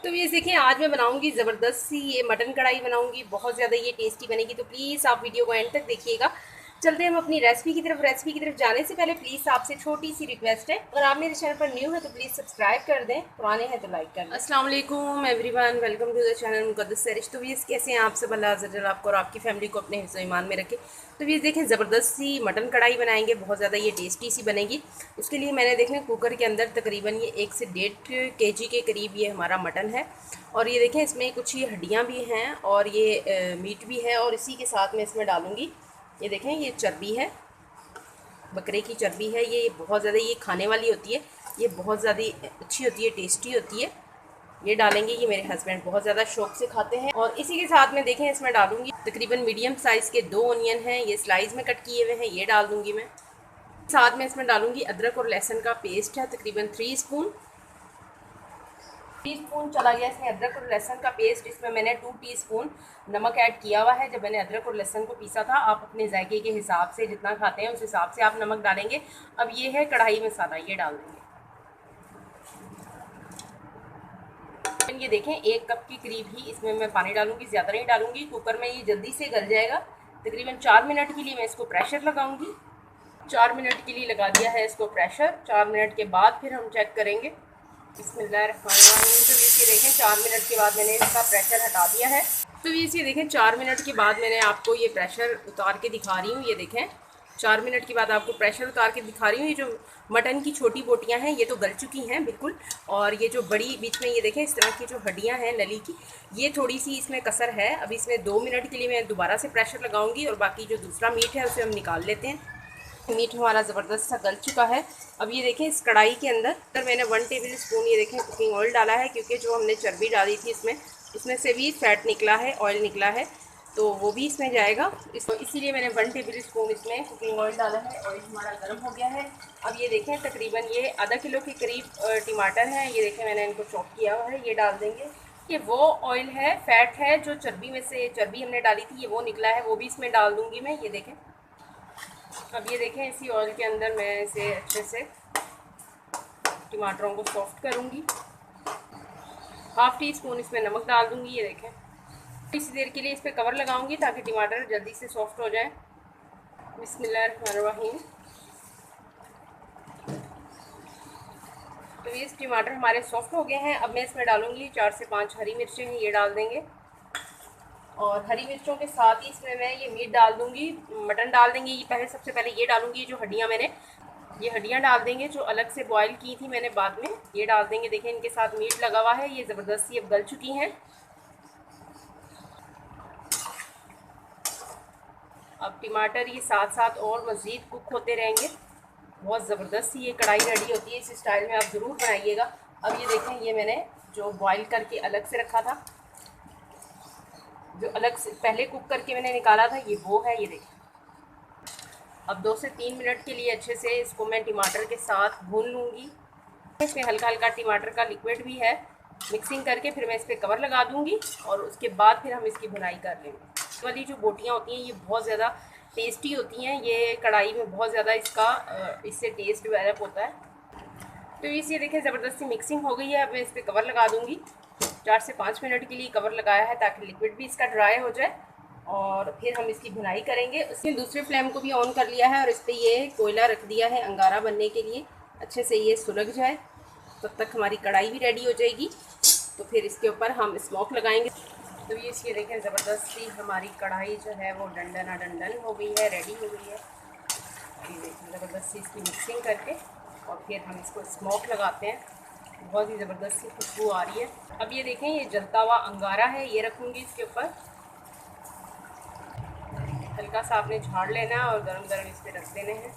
तो ये देखिए, आज मैं बनाऊंगी ज़बरदस्त सी ये मटन कढ़ाई बनाऊंगी। बहुत ज़्यादा ये टेस्टी बनेगी, तो प्लीज़ आप वीडियो को एंड तक देखिएगा। चलते हैं हम अपनी रेसिपी की तरफ जाने से पहले प्लीज़ आपसे छोटी सी रिक्वेस्ट है, अगर आप मेरे चैनल पर न्यू है तो प्लीज़ सब्सक्राइब कर दें, पुराने हैं तो लाइक कर दें। अस्सलाम वालेकुम everyone, welcome to the channel Muqaddas Sarish. तो ये कैसे हैं आप सब? अल्लाह अज़्ज़ा आपको और आपकी फैमिली को अपने हिफ्ज़ ईमान में रखे। तो ये देखें, ज़बरदस्त सी मटन कढ़ाई बनाएंगे, बहुत ज़्यादा ये टेस्टी सी बनेगी। उसके लिए मैंने देखें कुकर के अंदर तकरीबन ये 1 से 1.5 केजी के करीब ये हमारा मटन है। और ये देखें, इसमें कुछ ये हड्डियाँ भी हैं और ये मीट भी है। और इसी के साथ मैं इसमें डालूँगी, ये देखें, ये चर्बी है, बकरे की चर्बी है। ये बहुत ज़्यादा ये खाने वाली होती है, ये बहुत ज़्यादा अच्छी होती है, टेस्टी होती है। ये डालेंगे, ये मेरे हस्बैंड बहुत ज़्यादा शौक से खाते हैं। और इसी के साथ में देखें, इसमें डालूंगी तकरीबन मीडियम साइज़ के 2 ऑनियन हैं, ये स्लाइस में कट किए हुए हैं, ये डाल दूँगी मैं। साथ में इसमें डालूँगी अदरक और लहसुन का पेस्ट है, तकरीबन 3 स्पून। टीस्पून चला गया इसमें अदरक और लहसुन का पेस्ट। इसमें मैंने 2 टीस्पून नमक ऐड किया हुआ है। जब मैंने अदरक और लहसुन को पीसा था, आप अपने जायके के हिसाब से जितना खाते हैं उस हिसाब से आप नमक डालेंगे। अब ये है कढ़ाई मसाला, ये डाल देंगे। ये देखें, 1 कप के करीब ही इसमें मैं पानी डालूंगी, ज़्यादा नहीं डालूंगी। कुकर में ये जल्दी से गल जाएगा। तकरीबन 4 मिनट के लिए मैं इसको प्रेशर लगाऊंगी। 4 मिनट के लिए लगा दिया है इसको प्रेशर। 4 मिनट के बाद फिर हम चेक करेंगे। बिस्मिल्लाहिर्रहमानिर्रहीम। तो ये देखें, 4 मिनट के बाद मैंने इसका प्रेशर हटा दिया है। तो ये देखें, 4 मिनट के बाद मैंने आपको ये प्रेशर उतार के दिखा रही हूँ। ये देखें, 4 मिनट के बाद आपको प्रेशर उतार के दिखा रही हूँ। ये जो मटन की छोटी बोटियाँ हैं, ये तो गल चुकी हैं बिल्कुल। और ये जो बड़ी बीच में ये देखें, इस तरह की जो हड्डियाँ हैं नली की, ये थोड़ी सी इसमें कसर है। अब इसमें 2 मिनट के लिए मैं दोबारा से प्रेशर लगाऊंगी और बाकी जो दूसरा मीट है उसे हम निकाल लेते हैं। मीट हमारा ज़बरदस्त सा गल चुका है। अब ये देखें, इस कढ़ाई के अंदर मैंने 1 टेबल स्पून ये देखें कुकिंग ऑयल डाला है, क्योंकि जो हमने चर्बी डाली थी इसमें से भी फैट निकला है, ऑयल निकला है, तो वो भी इसमें जाएगा। इसीलिए मैंने 1 टेबल स्पून इसमें कुकिंग ऑयल डाला है। ऑयल हमारा गर्म हो गया है। अब ये देखें, तकरीबन ये आधा किलो के करीब टमाटर हैं। ये देखें, मैंने इनको चॉप किया हुआ है, ये डाल देंगे। ये वो ऑयल है, फैट है, जो चर्बी में से चर्बी हमने डाली थी, ये वो निकला है, वो भी इसमें डाल दूँगी मैं। ये देखें, अब ये देखें, इसी ऑयल के अंदर मैं इसे अच्छे से टमाटरों को सॉफ्ट करूँगी। हाफ़ टी स्पून इसमें नमक डाल दूँगी। ये देखें, इसी देर के लिए इस पर कवर लगाऊंगी ताकि टमाटर जल्दी से सॉफ्ट हो जाए। बिस्मिल्लाहिर्रहमानिर्रहीम। तो ये टमाटर हमारे सॉफ्ट हो गए हैं। अब मैं इसमें डालूँगी 4 से 5 हरी मिर्चें हैं, ये डाल देंगे। और हरी मिर्चों के साथ ही इसमें मैं ये मीट डाल दूँगी, मटन डाल देंगे। ये पहले सबसे पहले ये डालूँगी, जो हड्डियाँ मैंने, ये हड्डियाँ डाल देंगे जो अलग से बॉईल की थी मैंने बाद में, ये डाल देंगे। देखें, इनके साथ मीट लगा हुआ है, ये ज़बरदस्ती अब गल चुकी हैं। अब टमाटर ये साथ साथ और मज़ीद कुक होते रहेंगे। बहुत ज़बरदस्त ये कढ़ाई रेडी होती है। इस स्टाइल में आप ज़रूर बनाइएगा। अब ये देखें, ये मैंने जो बॉईल करके अलग से रखा था, जो अलग से पहले कुक करके मैंने निकाला था, ये वो है। ये देखें, अब 2 से 3 मिनट के लिए अच्छे से इसको मैं टमाटर के साथ भून लूँगी। इसमें हल्का हल्का टमाटर का लिक्विड भी है, मिक्सिंग करके फिर मैं इस पर कवर लगा दूँगी और उसके बाद फिर हम इसकी भुनाई कर लेंगे। वाली जो बोटियाँ होती हैं, ये बहुत ज़्यादा टेस्टी होती हैं। ये कढ़ाई में बहुत ज़्यादा इससे टेस्ट डेवलप होता है। तो ये देखें, ज़बरदस्ती मिक्सिंग हो गई है। अब मैं इस पर कवर लगा दूँगी। 4 से 5 मिनट के लिए कवर लगाया है ताकि लिक्विड भी इसका ड्राई हो जाए और फिर हम इसकी भुनाई करेंगे। उसने दूसरे फ्लेम को भी ऑन कर लिया है और इस पर ये कोयला रख दिया है अंगारा बनने के लिए, अच्छे से ये सुलग जाए। तब तक हमारी कढ़ाई भी रेडी हो जाएगी, तो फिर इसके ऊपर हम स्मोक लगाएंगे। तो ये देखें, ज़बरदस्ती हमारी कढ़ाई जो है वो डंडन डंडन हो गई है, रेडी हो गई है। ये देखें, ज़बरदस्ती इसकी मिक्सिंग करके और फिर हम इसको स्मोक लगाते हैं। बहुत ही ज़बरदस्त सी खुशबू आ रही है। अब ये देखें, ये जलता हुआ अंगारा है, ये रखूँगी इसके ऊपर। हल्का सा आपने झाड़ लेना है और गरम गरम इस पर रख देने हैं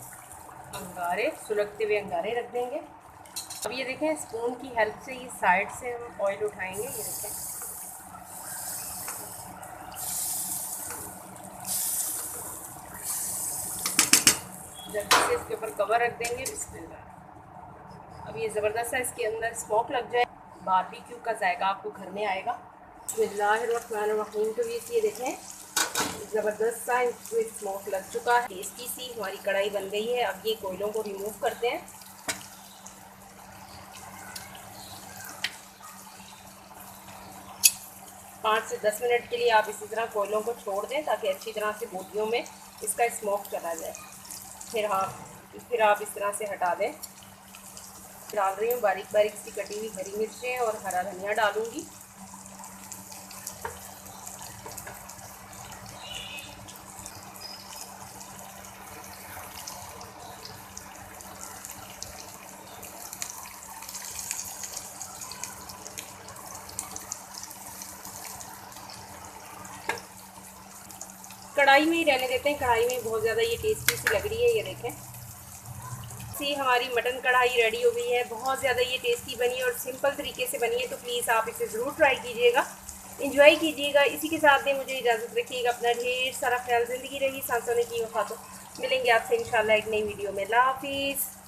अंगारे, सुलगते हुए अंगारे रख देंगे। अब ये देखें, स्पून की हेल्प से ये साइड से हम ऑयल उठाएंगे। ये देखें, जल्दी से इसके ऊपर कवर रख देंगे। बिस्मिल्लाह। अब ये ज़बरदस्त है, इसके अंदर स्मोक लग जाए, बारबेक्यू का जायका आपको घर में आएगा। बिस्मिल्लाहिर्रहमानिर्रहीम। तो ये देखें, ज़बरदस्त सा इसमें स्मोक लग चुका है, टेस्टी सी हमारी कढ़ाई बन गई है। अब ये कोयलों को रिमूव करते हैं। 5 से 10 मिनट के लिए आप इसी तरह कोयलों को छोड़ दें ताकि अच्छी तरह से बोटियों में इसका स्मोक चला जाए। फिर आप इस तरह से हटा दें। डाल रही हूँ बारीक बारीक सी कटी हुई हरी मिर्चें और हरा धनिया डालूँगी। कढ़ाई में ही रहने देते हैं, कढ़ाई में बहुत ज़्यादा ये टेस्टी सी लग रही है। ये देखें, सी हमारी मटन कढ़ाई रेडी हो गई है। बहुत ज़्यादा ये टेस्टी बनी है और सिंपल तरीके से बनी है, तो प्लीज़ आप इसे ज़रूर ट्राई कीजिएगा, इंजॉय कीजिएगा। इसी के साथ में मुझे इजाज़त रखिएगा। अपना ढेर सारा ख्याल, ज़िंदगी रही सांसों ने की वफा। तो मिलेंगे आपसे इंशाल्लाह एक नई वीडियो में। अल्लाह हाफिज़।